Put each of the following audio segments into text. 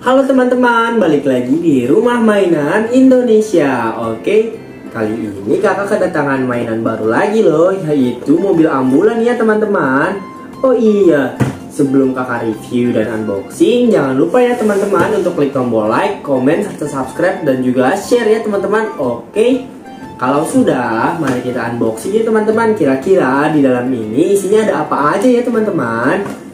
Halo teman-teman, balik lagi di Rumah Mainan Indonesia. Oke, kali ini kakak kedatangan mainan baru lagi loh, yaitu mobil ambulan ya teman-teman. Oh iya, sebelum kakak review dan unboxing, jangan lupa ya teman-teman untuk klik tombol like, komen, serta subscribe dan juga share ya teman-teman. Oke, kalau sudah, mari kita unboxing ya teman-teman. Kira-kira di dalam ini isinya ada apa aja ya teman-teman.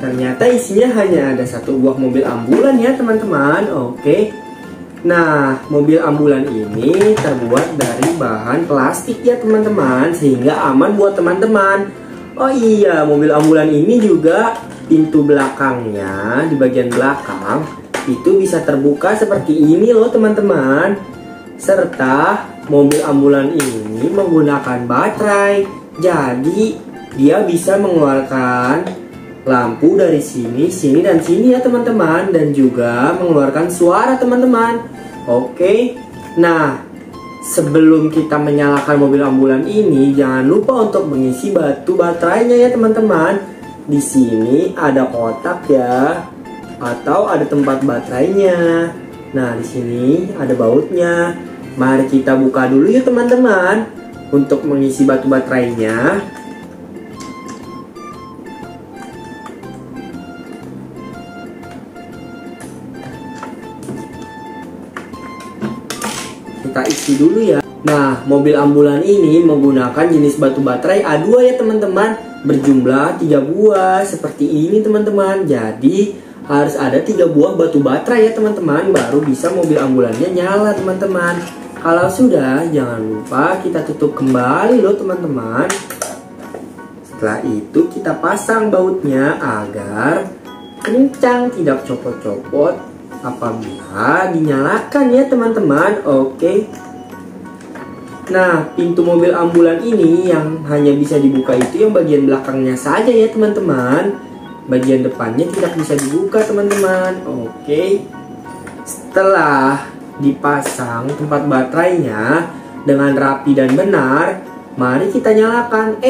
Ternyata isinya hanya ada satu buah mobil ambulan ya teman-teman. Oke. Nah, mobil ambulan ini terbuat dari bahan plastik ya teman-teman, sehingga aman buat teman-teman. Oh iya, mobil ambulan ini juga pintu belakangnya di bagian belakang itu bisa terbuka seperti ini loh teman-teman. Serta mobil ambulan ini menggunakan baterai. Jadi dia bisa mengeluarkan lampu dari sini, sini, dan sini ya teman-teman. Dan juga mengeluarkan suara teman-teman. Oke. Nah, sebelum kita menyalakan mobil ambulan ini, jangan lupa untuk mengisi baterainya ya teman-teman. Di sini ada kotak ya, atau ada tempat baterainya. Nah, di sini ada bautnya. Mari kita buka dulu ya teman-teman untuk mengisi baterainya. Kita isi dulu ya. Nah, mobil ambulan ini menggunakan jenis batu baterai A2 ya teman-teman, berjumlah 3 buah seperti ini teman-teman. Jadi harus ada 3 buah batu baterai ya teman-teman, baru bisa mobil ambulannya nyala teman-teman. Kalau sudah, jangan lupa kita tutup kembali loh teman-teman. Setelah itu kita pasang bautnya agar kencang, tidak copot-copot apabila dinyalakan ya teman-teman. Oke. Nah, pintu mobil ambulan ini yang hanya bisa dibuka itu yang bagian belakangnya saja ya teman-teman. Bagian depannya tidak bisa dibuka teman-teman. Oke. Setelah dipasang tempat baterainya dengan rapi dan benar, mari kita nyalakan.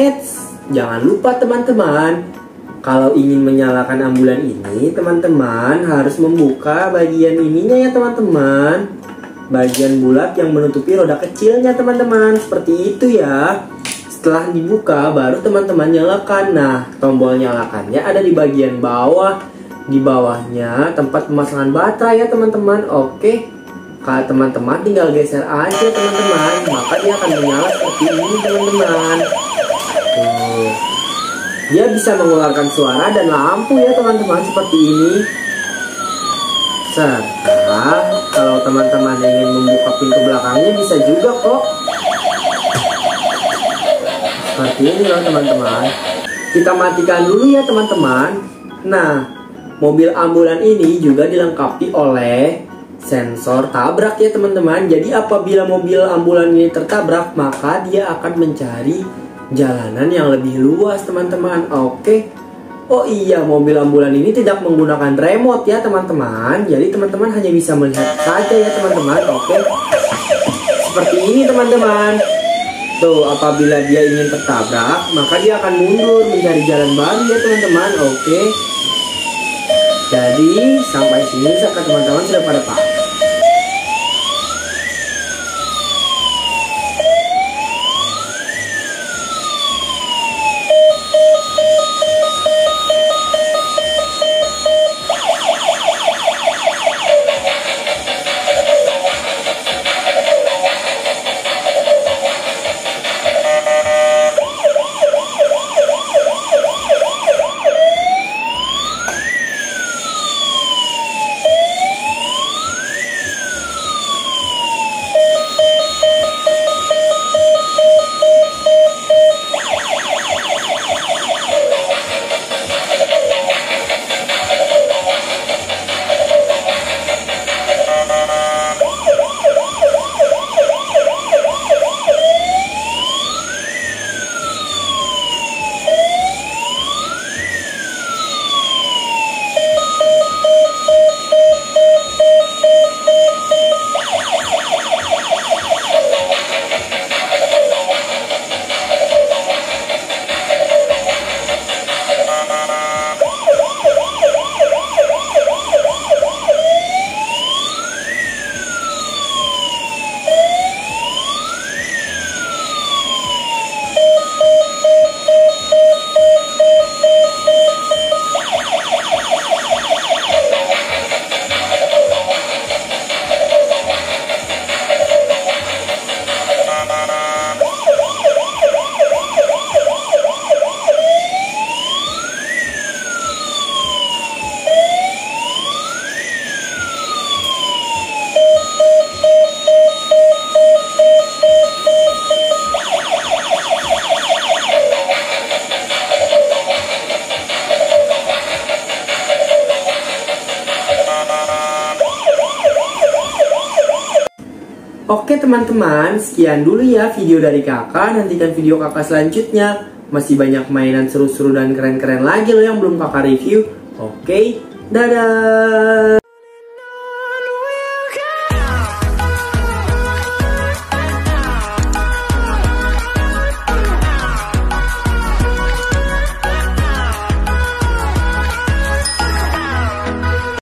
Jangan lupa teman-teman, kalau ingin menyalakan ambulan ini, teman-teman harus membuka bagian ininya ya teman-teman. Bagian bulat yang menutupi roda kecilnya teman-teman. Seperti itu ya. Setelah dibuka, baru teman-teman nyalakan. Nah, tombol nyalakannya ada di bagian bawah. Di bawahnya tempat pemasangan baterai ya teman-teman. Oke. Kalau teman-teman tinggal geser aja teman-teman, maka dia akan menyala seperti ini teman-teman. Tuh. Dia bisa mengeluarkan suara dan lampu ya teman-teman seperti ini. Serta kalau teman-teman ingin membuka pintu belakangnya bisa juga kok. Seperti ini loh teman-teman. Kita matikan dulu ya teman-teman. Nah, mobil ambulan ini juga dilengkapi oleh sensor tabrak ya teman-teman. Jadi apabila mobil ambulan ini tertabrak, maka dia akan mencari jalanan yang lebih luas teman-teman. Oke. Oh iya, mobil ambulan ini tidak menggunakan remote ya teman-teman. Jadi teman-teman hanya bisa melihat saja ya teman-teman. Oke. Seperti ini teman-teman. Tuh, apabila dia ingin tertabrak, maka dia akan mundur mencari jalan baru ya teman-teman. Oke. Jadi sampai sini teman-teman sudah pada paham. Oke teman-teman, sekian dulu ya video dari kakak. Nantikan video kakak selanjutnya. Masih banyak mainan seru-seru dan keren-keren lagi loh yang belum kakak review. Oke, dadah.